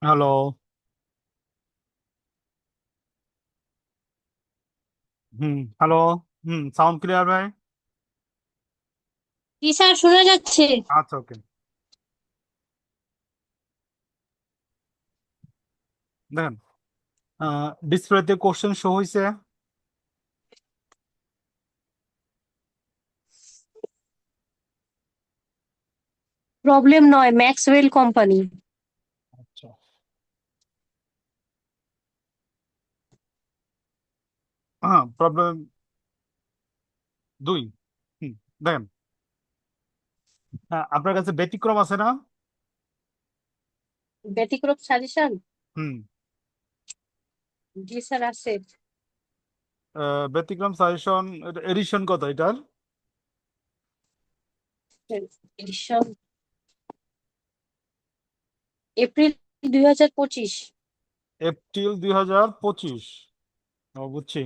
Hello. Hello. Sound clear ভাই? জি sir, শোনা যাচ্ছে। আচ্ছা, ওকে। দেখেন, ডিসপ্লেতে কোশ্চেন শো হয়েছে। প্রবলেম নয়, ম্যাক্সওয়েল কোম্পানি। আচ্ছা। হ্যাঁ, প্রবলেম দুই। হুম দেখেন, আপনার কাছে ব্যতিক্রম আছে না? ব্যতিক্রম সাজেশন। হুম। জি স্যার, আছে। ব্যতিক্রম সাজেশন এডিশন কত এটার? Edition April 2025। এপ্রিল 2025। বুঝছি।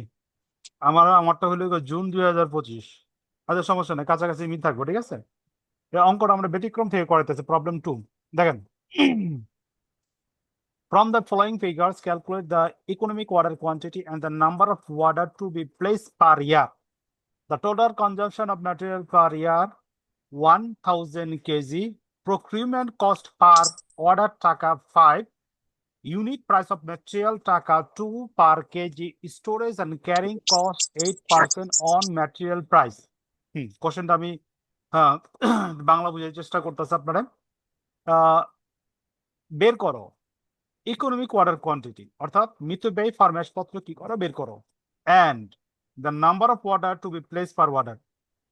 আমারটা হলো গিয়ে জুন 2025। আচ্ছা, সমস্যা নেই, কাছাকাছি মিল থাকবো, ঠিক আছে। এই অঙ্কটা আমরা ব্যতিক্রম থেকে করাইতেছি, প্রবলেম টু। দেখেন, from the following figures, calculate the economic water quantity and the number of water to be placed per year. The total consumption of material per year 1000 kg. Procurement cost per order taka 5. Unit price of material taka 2 per kg. Storage and carrying cost 8% on material price. কোশ্চেনটা আমি হ্যাঁ বাংলা বোঝার চেষ্টা করতেছি আপনারা। আহ, বের করো economic order quantity, অর্থাৎ মিতব্যয়ী ফার্মেশপত্র কি করো বের করো। And the number of order to be place per order,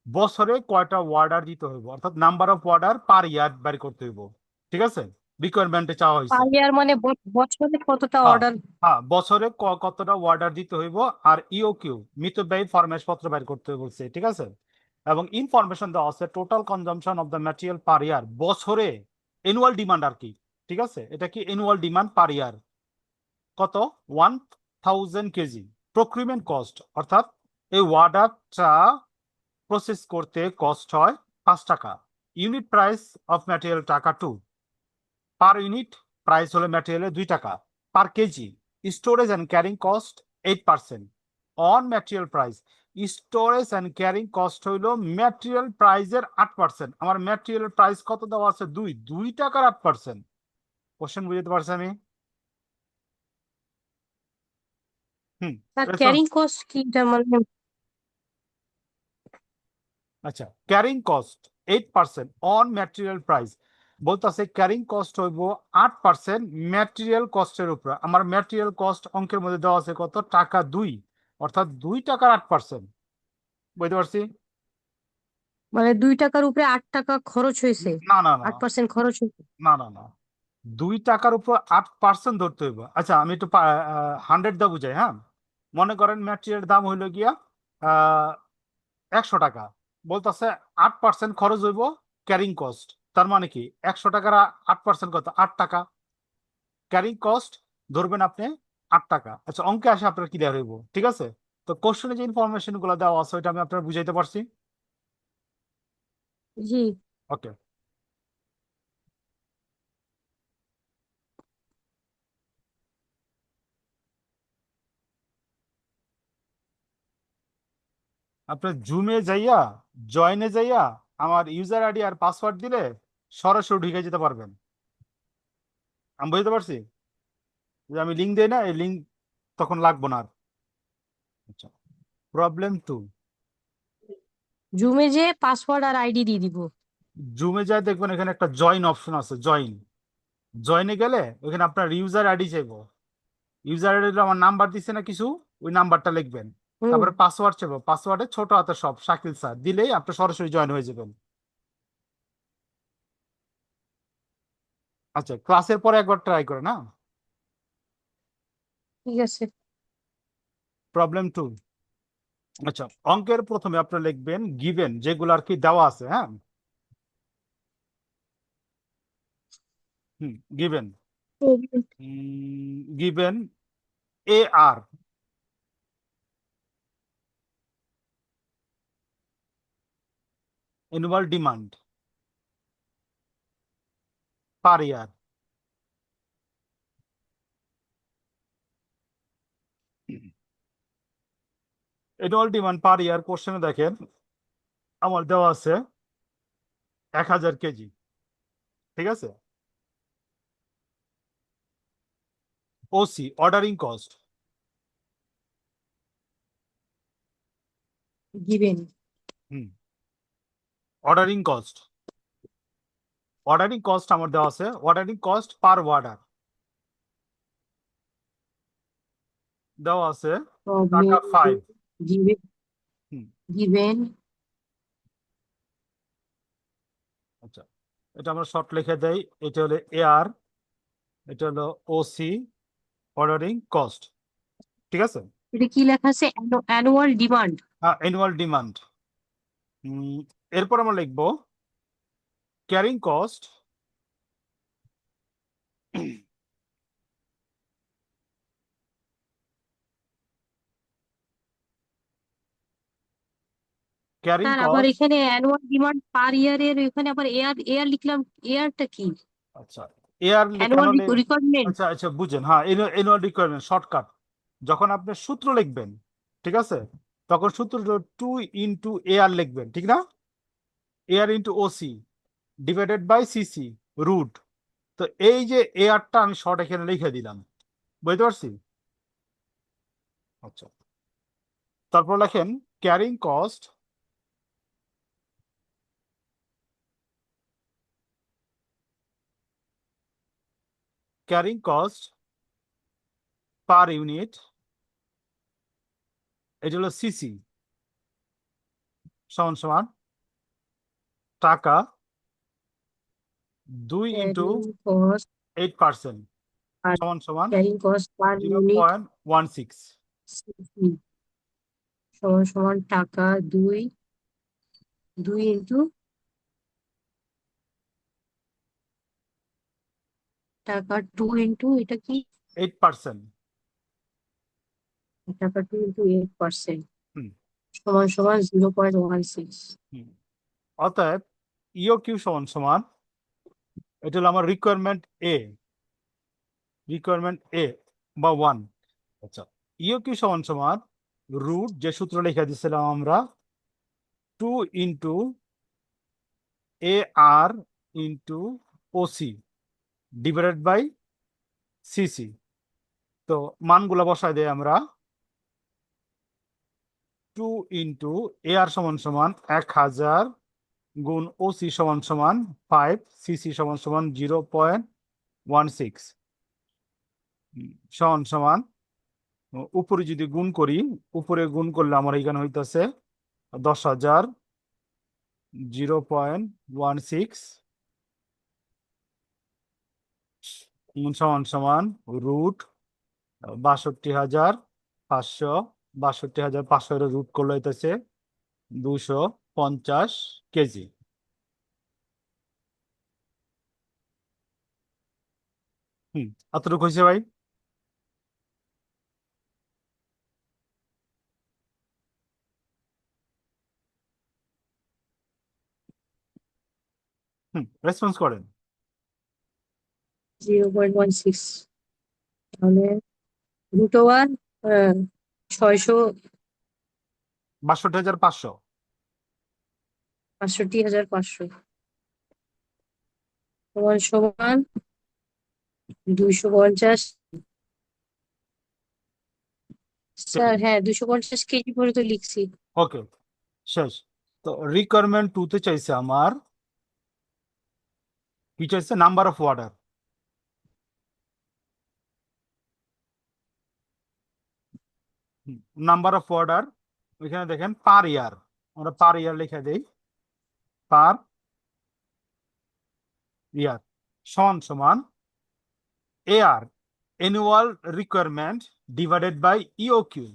বছরে কয়টা ওয়ার্ডার দিতে হইব, অর্থাৎ number of order per year বের করতে হইব। ঠিক আছে, রিকোয়ারমেন্টে চাওয়া হয়েছে। পার ইয়ার মানে বছরে কতটা হ্যাঁ, অর্ডার? হ্যাঁ, বছরে কতটা ওয়ার্ডার দিতে হইব। আর ইও কিউ মিতব্যয়ী ফরমেশপত্র বের করতে বলছে, ঠিক আছে। এবং ইনফরমেশন দেওয়া আছে total consumption of the material per year, বছরে এনুয়াল ডিমান্ড আর কি। ঠিক আছে, এটা কি এনুয়াল ডিমান্ড পার ইয়ার কত? 1000 কেজি। প্রক্রিউমেন্ট কস্ট, অর্থাৎ এই ওয়াটারটা প্রসেস করতে কস্ট হয় 5 টাকা। ইউনিট প্রাইস অফ ম্যাটেরিয়াল টাকা 2। পার ইউনিট প্রাইস হলো ম্যাটেরিয়ালের 2 টাকা। Per KG storage and carrying cost 8%। On material price, storage and carrying cost হইলো ম্যাটেরিয়াল প্রাইসের 8%। আমার ম্যাটেরিয়াল প্রাইস কত দেওয়া আছে? 2 টাকার 8%। কোশ্চেন বুঝতে পারছি আমি? হুম। তার ক্যারিং কস্ট কি, তার মানে? আচ্ছা, carrying cost 8% on material price, বলতেছে ক্যারিং কস্ট হইব 8% ম্যাটেরিয়াল কস্টের উপর। আমার ম্যাটেরিয়াল কস্ট অঙ্কের মধ্যে দেওয়া আছে কত? টাকা 2, অর্থাৎ 2 টাকার 8%। বুঝতে পারছি? মানে 2 টাকার উপরে 8 টাকা খরচ হয়েছে। না, না, না, 8% খরচ হয়েছে। না, না, না, 2 টাকার উপর 8% ধরতে হইব। আচ্ছা, আমি একটু 100 দা বুঝাই, হ্যাঁ। মনে করেন ম্যাটেরিয়াল দাম হইলো গিয়া 100 টাকা, বলতেছে 8% খরচ হইব ক্যারিং কস্ট। তার মানে কি 100 টাকার 8% কত? 8 টাকা। ক্যারিং কস্ট ধরবেন আপনি 8 টাকা। আচ্ছা, অঙ্কে আসে আপনার ক্লিয়ার হইব, ঠিক আছে। তো কোশ্চেনে যে ইনফরমেশন গুলো দেওয়া আছে ওইটা আমি আপনার বুঝাইতে পারছি। জি। ওকে। আপনার জুমে যাইয়া, জয়েনে যাইয়া আমার ইউজার আইডি আর পাসওয়ার্ড দিলে সরাসরি ঢুকে যেতে পারবেন। আমি বুঝতে পারছি যে আমি লিঙ্ক দেই না, এই লিঙ্ক তখন লাগবো না আর। আচ্ছা, প্রবলেম টু। জুমে যে পাসওয়ার্ড আর আইডি দিয়ে দিব? জুমে যায় দেখবেন এখানে একটা জয়েন অপশন আছে, জয়েন। জয়েনে গেলে ওখানে আপনার ইউজার আইডি চাইবো। ইউজার আইডি আমার নাম্বার দিছে না কিছু, ওই নাম্বারটা লিখবেন। হুম। তারপরে পাসওয়ার্ড চাইবো, পাসওয়ার্ডে ছোট হাতে সব শাকিল স্যার দিলেই আপনি সরাসরি জয়েন হয়ে যাবেন। আচ্ছা, ক্লাসের পরে একবার ট্রাই করে না। ঠিক আছে। Problem two. আচ্ছা, অঙ্কের প্রথমে আপনি লিখবেন গিভেন, যেগুলো আর কি দেওয়া আছে, হ্যাঁ। Given, given A R annual demand per year. Annual demand per year কোশ্চেনে দেখেন আমার দেওয়া আছে 1000 কেজি, ঠিক আছে। OC ordering cost, given. Hmm, ordering cost, ordering cost আমার দেওয়া আছে অর্ডারিং কস্ট পার অর্ডার দেওয়া আছে টাকা 5। গিভেন হুম, গিভেন আচ্ছা, এটা আমরা শর্ট লিখে দেই। এটা হলো এআর, এটা হলো ওসি অর্ডারিং কস্ট, ঠিক আছে। এটা কি লেখা আছে? Annual demand. Annual demand. এরপর আমরা লিখবো ক্যারিং কস্ট, ক্যারিং স্যার আবার কস্ট। এখানে অ্যানুয়াল ডিমান্ড পার ইয়ারের এখানে আবার এয়ার এয়ার লিখলাম। এয়ারটা কি? আচ্ছা, এআর লেখানো অ্যানুয়াল হলে রিকোয়ারমেন্ট। আচ্ছা আচ্ছা বুঝেন, হ্যাঁ এনুয়াল রিকোয়ারমেন্ট শর্টকাট। যখন আপনি সূত্র লিখবেন, ঠিক আছে, তখন সূত্র 2 × এআর লিখবেন, ঠিক না? AR into OC divided by CC root. তো এই যে এআরটা আমি শর্ট এখানে লিখে দিলাম, বুঝতে পারছি? আচ্ছা, তারপর লেখেন carrying cost, carrying cost per unit, এটা হলো সিসি সমান সমান টাকা 2 ক্যারিং কস্ট × 8% আর সমান সমান carrying cost per zero unit point one six CC সমান সমান টাকা দুই দুই ইন্টু টাকা টু ইন্টু এটা কি? 8%। টাকা 2 × 8% হুম সমান সমান 0.16। হুম অতএব ইও কিউ সমান সমান, এটা হলো আমার রিকোয়ারমেন্ট এ, রিকোয়ারমেন্ট এ বা 1। আচ্ছা, ইও কিউ সমান সমান রুট যে সূত্র লিখে দিয়েছিলাম আমরা 2 × AR into OC divided by CC. তো মানগুলা বসাই দেয় আমরা 2 × AR সমান সমান 1000 গুণ ওসি সমান সমান 5, সিসি সমান সমান 0.16 সমান সমান উপরে যদি গুণ করি, উপরে গুণ করলে আমার এখানে হইতেছে 10,000 0.16 সমান সমান রুট 62,500, 62,500 রুট করলে হইতেছে 250 কেজি। হুম, এতটুকু হয়েছে ভাই? হুম, রেসপন্স করেন। 0.16 তাহলে রুট ওভার 600 62,500। 65,500 সমান সমান 250। স্যার হ্যাঁ 250 কেজি করে তো লিখছি। ওকে, শেষ। তো রিকোয়ারমেন্ট 2 তে চাইছে আমার কি চাইছে? Number of order. Number of order এখানে দেখেন পার ইয়ার, আমরা পার ইয়ার লিখে দেই, পার ইয়ার সমান সমান AR annual requirement divided by E O Q.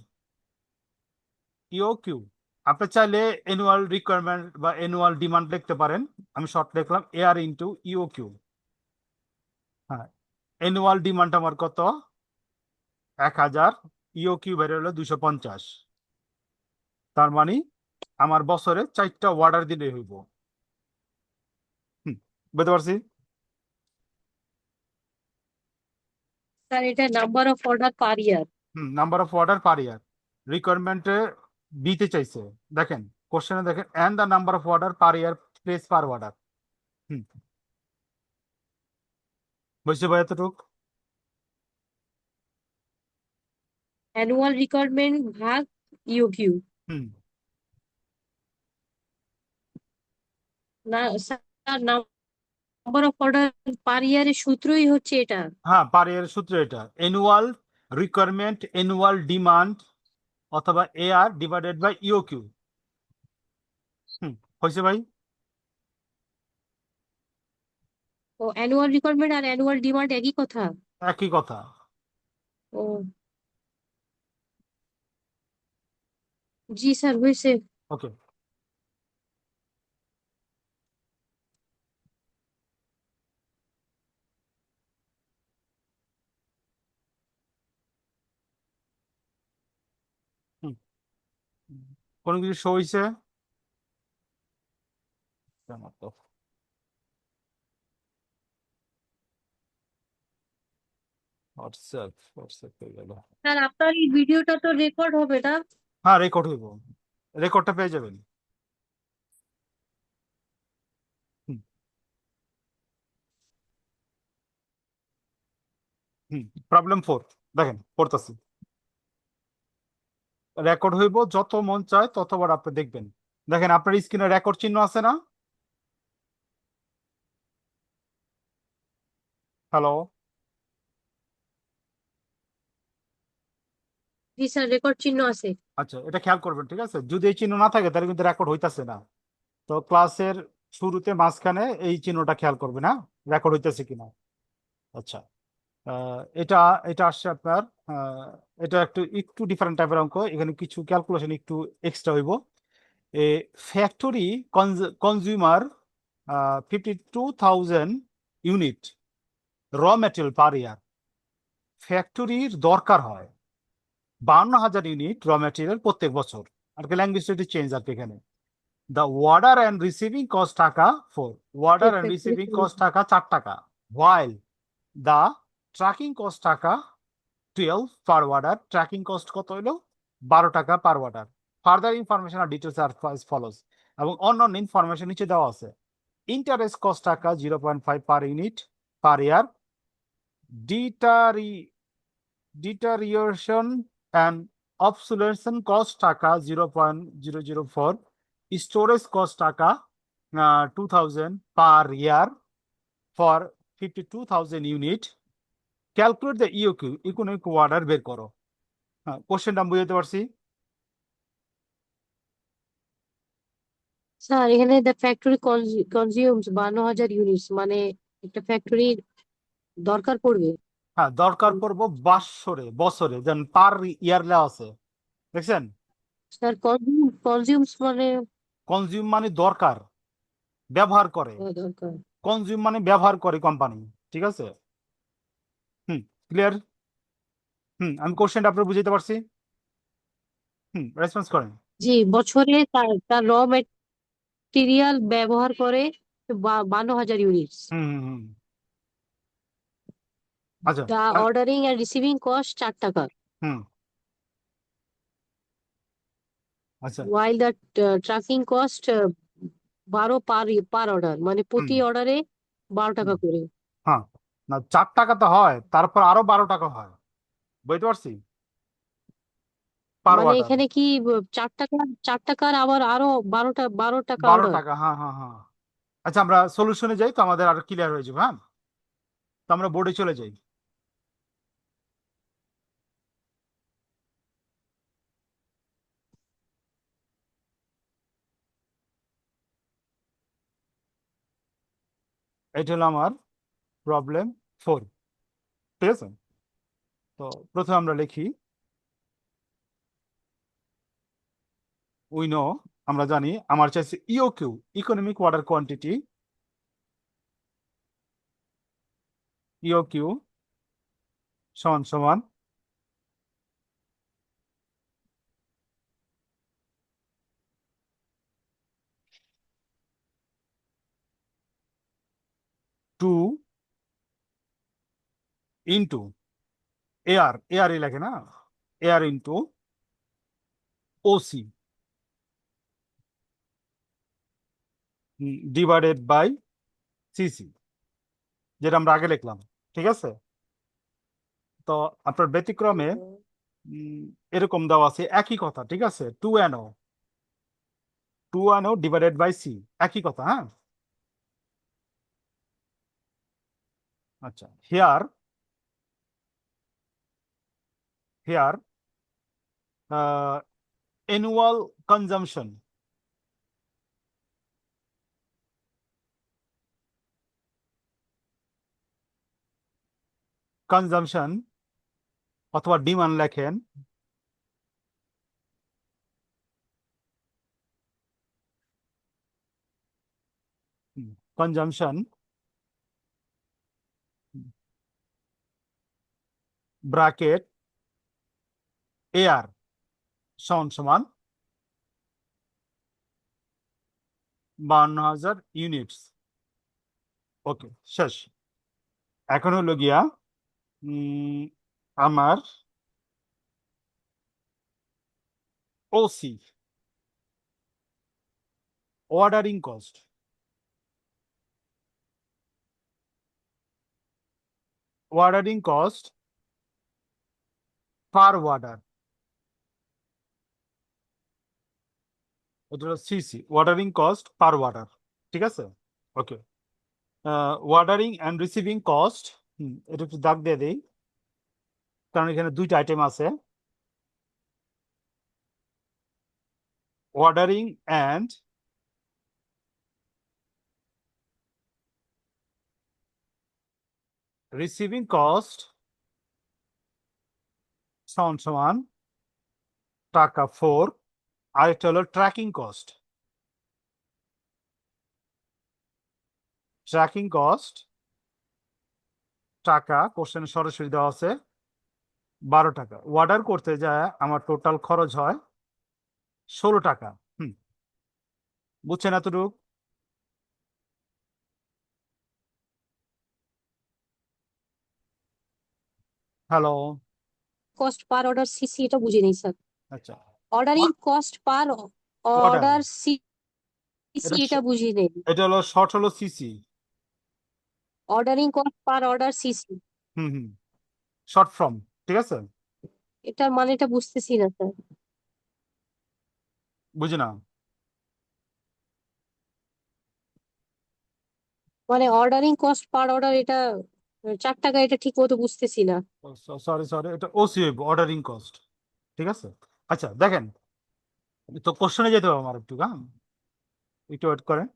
E O Q আপনি চাইলে অ্যানুয়াল রিকোয়ারমেন্ট বা অ্যানুয়াল ডিমান্ড লিখতে পারেন, আমি শর্ট লিখলাম এআর ইন্টু ইও কিউ। হ্যাঁ, অ্যানুয়াল ডিমান্ড আমার কত? 1000, ইও কিউ বের হলো 250। তার মানে আমার বছরে 4টা অর্ডার দিলে হইব। হুম, বুঝতে পারছি? স্যার এটা number of order per year. Hmm, number of order per year. রিকোয়ারমেন্টে বিতে চাইছে। দেখেন কোশ্চেনে দেখেন and the number of order per year place per order. Hmm, বুঝছে ভাই এতটুক? অ্যানুয়াল রিকোয়ারমেন্ট ভাগ ইউকিউ। হুম, না sir, number of order per ইয়ারের সূত্রই হচ্ছে এটা। হ্যাঁ পার ইয়ার সূত্র এটা, অ্যানুয়াল রিকোয়ারমেন্ট, অ্যানুয়াল ডিমান্ড অথবা AR divided by EOQ. Hmm, হয়েছে ভাই? ও, অ্যানুয়াল রিকোয়ারমেন্ট আর অ্যানুয়াল ডিমান্ড একই কথা? একই কথা। ও, জি স্যার, হয়েছে। ওকে। হুম, কোনো কিছু শো হয়েছে? হোয়াটসঅ্যাপ, হোয়াটসঅ্যাপ হয়ে গেল। স্যার, আপনার এই ভিডিওটা তো রেকর্ড হবে না? হ্যাঁ রেকর্ড হইব, রেকর্ডটা পেয়ে যাবেন। হুম, হুম, প্রবলেম 4 দেখেন পড়তেছি। রেকর্ড হইব, যত মন চায় ততবার আপনি দেখবেন। দেখেন আপনার স্ক্রিনে রেকর্ড চিহ্ন আছে না? হ্যালো? জি স্যার, রেকর্ড চিহ্ন আছে। আচ্ছা, এটা খেয়াল করবেন, ঠিক আছে? যদি এই চিহ্ন না থাকে তাহলে কিন্তু রেকর্ড হইতাছে না। তো ক্লাসের শুরুতে মাঝখানে এই চিহ্নটা খেয়াল করবেন, হ্যাঁ, রেকর্ড হইতেছে কিনা। আচ্ছা, এটা এটা আসছে আপনার, এটা একটু একটু ডিফারেন্ট টাইপের অঙ্ক, এখানে কিছু ক্যালকুলেশন একটু এক্সট্রা হইব। A factory consumer 52,000 unit raw material per year. ফ্যাক্টরির দরকার হয় 52,000 ইউনিট র ম্যাটেরিয়াল প্রত্যেক বছর। আর কি ল্যাঙ্গুয়েজটা একটু চেঞ্জ আর কি এখানে। The order and receiving cost টাকা 4, ওয়ার্ডার অ্যান্ড রিসিভিং কস্ট টাকা 4 টাকা, while the ট্র্যাকিং কস্ট টাকা 12 পার ওয়ার্ডার। ট্র্যাকিং কস্ট কত হইলো? 12 টাকা পার ওয়ার্ডার। ফার্দার ইনফরমেশন আর ডিটেলস আর ফলোজ। এবং অন্যান্য ইনফরমেশন নিচে দেওয়া আছে। ইন্টারেস্ট কস্ট টাকা 0.5 পার ইউনিট পার ইয়ার। ডিটারি ডিটারিয়েশন অ্যান্ড অবসোলেশন কস্ট টাকা 0.004। স্টোরেজ কস্ট টাকা 2,000 per year for 52,000 unit. Calculate the UQ, economic order বের করো। হ্যাঁ, কোশ্চেনটা আমি বুঝতে পারছি। স্যার, এখানে দ্য ফ্যাক্টরি কনজিউমস 52,000 ইউনিটস, মানে একটা ফ্যাক্টরির দরকার পড়বে। হ্যাঁ দরকার পড়বো বাৎসরে, বছরে, যেন পার ইয়ার লেওয়া আছে, দেখছেন? স্যার, কনজিউমস মানে কনজিউম মানে দরকার, ব্যবহার করে। দরকার। কনজিউম মানে ব্যবহার করে কোম্পানি, ঠিক আছে? হুম, ক্লিয়ার? হুম, আমি কোশ্চেনটা আপনার বুঝতে পারছি। হুম, রেসপন্স করেন। জি, বছরে তার তার র মেটেরিয়াল ব্যবহার করে 52,000 ইউনিটস। হুম, হুম, হুম। আচ্ছা। দা অর্ডারিং এন্ড রিসিভিং কস্ট 4 টাকা, হুম, আচ্ছা। While the trucking cost 12 per per order, মানে হুম, প্রতি অর্ডারে 12 টাকা হুম, করে। হ্যাঁ। না 4 টাকা তো হয়, তারপর আরো 12 টাকা হয়, বুঝতে পারছি, পার মানে ওয়াটার। এখানে কি 4 টাকা, 4 টাকার আবার আরো 12 টাকা 12 অর্ডার? টাকা, হ্যাঁ, হ্যাঁ, হ্যাঁ। আচ্ছা, আমরা সলিউশনে যাই তো আমাদের আরো ক্লিয়ার হয়ে যাবে, হ্যাঁ। তো আমরা বোর্ডে চলে যাই। এটা হলো আমার প্রবলেম 4, ঠিক আছে? তো প্রথমে আমরা লিখি, উই নো, আমরা জানি, আমার চাইছে EOQ, economic order quantity. EOQ সমান সমান টু ইন্টু এআর, এআরই লাগে না, AR into OC. Divided by CC, যেটা আমরা আগে লিখলাম। ঠিক আছে, তো আপনার ব্যতিক্রমে উম, এরকম দেওয়া আছে একই কথা। ঠিক আছে, 2NO ডিভাইডেড বাই সি, একই কথা। হ্যাঁ, আচ্ছা, here here annual consumption, consumption অথবা ডিমান্ড লেখেন, কনজাম্পশন ব্র্যাকেট এআর সমান সমান 52,000 ইউনিটস। ওকে, শেষ। এখন হলো গিয়া উম, আমার OC, ordering cost, ordering cost per order, এটা হলো CC, ordering cost per order. ঠিক আছে, ওকে। অর্ডারিং অ্যান্ড রিসিভিং কস্ট, এটা একটু দাগ দিয়ে দিই, কারণ এখানে দুইটা আইটেম আছে। অর্ডারিং অ্যান্ড রিসিভিং কস্ট সমান সমান টাকা 4, আর একটা হলো ট্র্যাকিং কস্ট। ট্র্যাকিং কস্ট টাকা কোশ্চেনে সরাসরি দেওয়া আছে 12 টাকা। অর্ডার করতে যায় আমার টোটাল খরচ হয় 16 টাকা। হুম, বুঝছেন এতটুকু? Hello, cost per order CC এটা বুঝে নেই স্যার। আচ্ছা, ordering cost per order, order CC এটা এটা বুঝি নেই। এটা হলো শর্ট, হলো CC. Ordering cost per order CC, hmm, short form. ঠিক আছে, এটার মানেটা বুঝতেছি না স্যার। বুঝি না। মানে অর্ডারিং কস্ট পার অর্ডার এটা 4 টাকা, এটা ঠিক মতো বুঝতেছি না। সরি সরি, এটা ওসি, অর্ডারিং কস্ট। ঠিক আছে, আচ্ছা দেখেন, তো কোশ্চেনে যেতে হবে আমার একটু। হ্যাঁ, একটু ওয়েট করেন।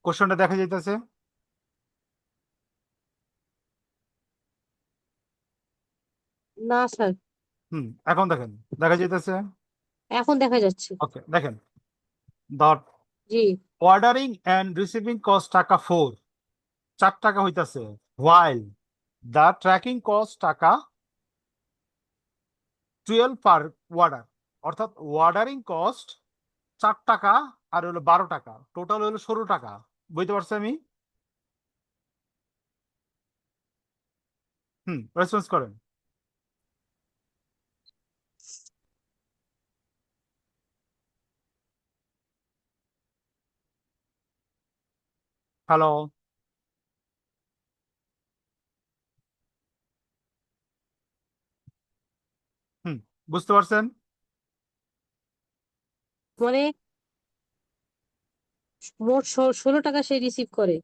কোশ্চেনটা দেখা যাইতেছে। না স্যার, এখন দেখেন, দেখা যাইতেছে। এখন দেখা যাচ্ছে। ওকে, দেখেন, dot G. Ordering and receiving cost টাকা 4 টাকা হইতাছে, হোয়াইল দ্য ট্র্যাকিং কস্ট টাকা 12 পার অর্ডার। অর্থাৎ অর্ডারিং কস্ট 4 টাকা, আর হলো 12 টাকা, টোটাল হলো 16 টাকা। বুঝতে পারছি আমি? রেসপন্স করেন। হ্যালো, হুম, বুঝতে পারছেন? মানে মোট 16 টাকা সে রিসিভ করে।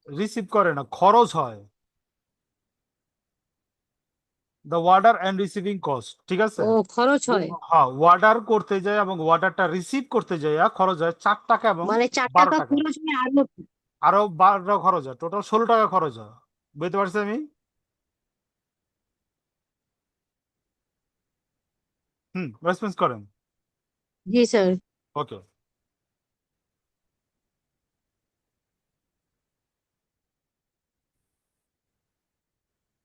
রিসিভ করে না, খরচ হয়। The order and receiving cost. ঠিক আছে, ও, খরচ হয়। হ্যাঁ, অর্ডার করতে যায় এবং অর্ডারটা রিসিভ করতে যায় খরচ হয় 4 টাকা এবং মানে চার বারো টাকা টাকা খরচ হয় আর আরো 12 খরচ হয়, টোটাল 16 টাকা খরচ হয়। বুঝতে পারছি আমি? রেসপন্স করেন। জি স্যার। ওকে,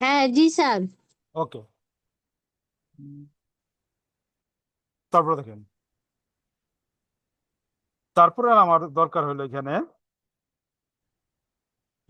হ্যাঁ জি স্যার। ওকে। তারপরে দেখেন, তারপরে আমার দরকার হলো এখানে